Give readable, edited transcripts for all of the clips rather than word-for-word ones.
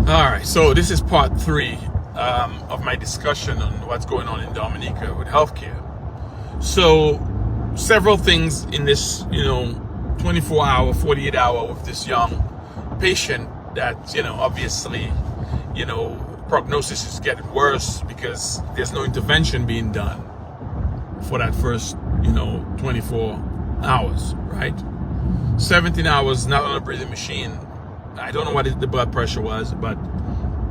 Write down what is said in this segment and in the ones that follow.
All right, so this is part 3 of my discussion on what's going on in Dominica with healthcare. So, several things in this, 24-hour, 48-hour with this young patient that, obviously, prognosis is getting worse because there's no intervention being done for that first, 24 hours, right? 17 hours not on a breathing machine. I don't know what the blood pressure was, but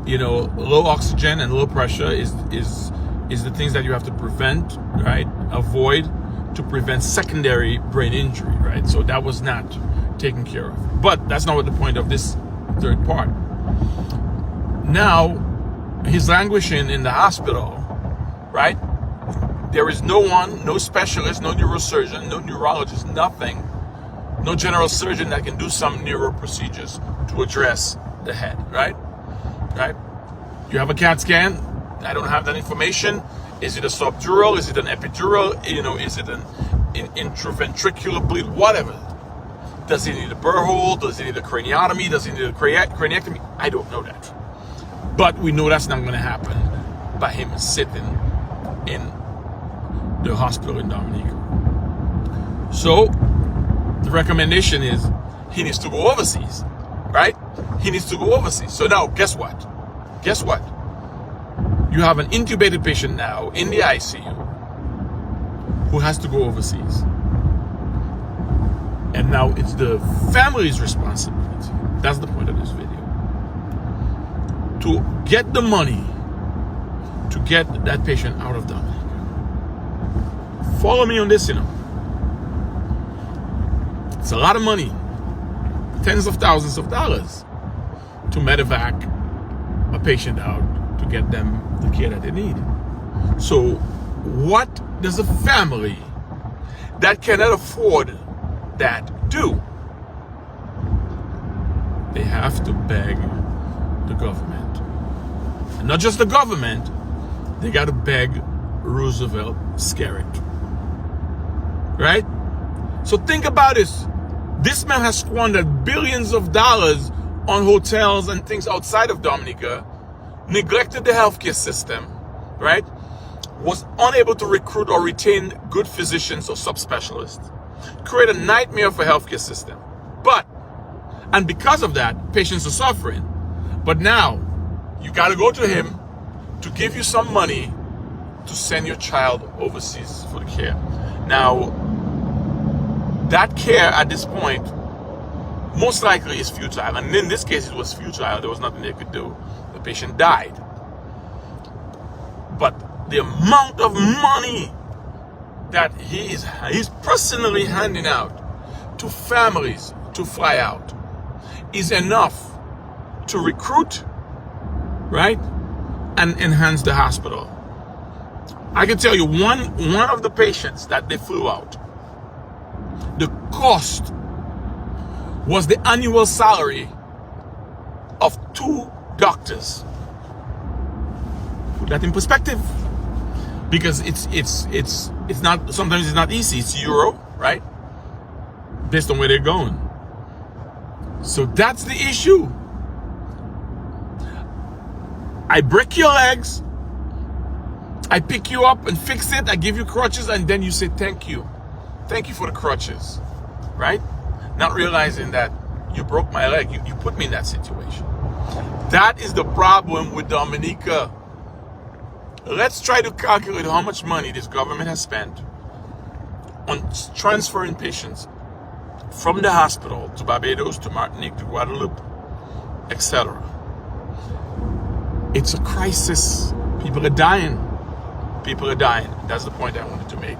low oxygen and low pressure is the things that you have to prevent, right? Avoid to prevent secondary brain injury, right? So that was not taken care of. But that's not what the point of this third part. Now he's languishing in the hospital, right? There is no one, no specialist, no neurosurgeon, no neurologist, nothing. No general surgeon that can do some neuro procedures to address the head, right? Right? You have a CAT scan. I don't have that information. Is it a subdural? Is it an epidural? Is it an intraventricular bleed? Whatever. Does he need a burr hole? Does he need a craniotomy? Does he need a craniectomy? I don't know that. But we know that's not going to happen by him sitting in the hospital in Dominica. So, the recommendation is he needs to go overseas, right? He needs to go overseas. So now, guess what? You have an intubated patient now in the ICU who has to go overseas. And now it's the family's responsibility. That's the point of this video. To get the money to get that patient out of Dominica. Follow me on this, It's a lot of money, tens of thousands of dollars to medevac a patient out to get them the care that they need. So what does a family that cannot afford that do? They have to beg the government. And not just the government, they got to beg Roosevelt Skerritt. Right? So think about this. This man has squandered billions of dollars on hotels and things outside of Dominica, neglected the healthcare system, right? Was unable to recruit or retain good physicians or subspecialists, create a nightmare for healthcare system. And because of that, patients are suffering. But now, you got to go to him to give you some money to send your child overseas for the care. Now, that care at this point most likely is futile, and in this case it was futile. There was nothing they could do. The patient died. But the amount of money that he's personally handing out to families to fly out is enough to recruit, right, and enhance the hospital. I can tell you one of the patients that they flew out, the cost was the annual salary of 2 doctors. Put that in perspective, because it's not, sometimes it's not easy. It's euro, right? Based on where they're going. So that's the issue. I break your legs, I pick you up and fix it, I give you crutches, and then you say thank you. Thank you for the crutches, right? Not realizing that you broke my leg. You put me in that situation. That is the problem with Dominica. Let's try to calculate how much money this government has spent on transferring patients from the hospital to Barbados, to Martinique, to Guadeloupe, etc. It's a crisis. People are dying. People are dying. That's the point I wanted to make.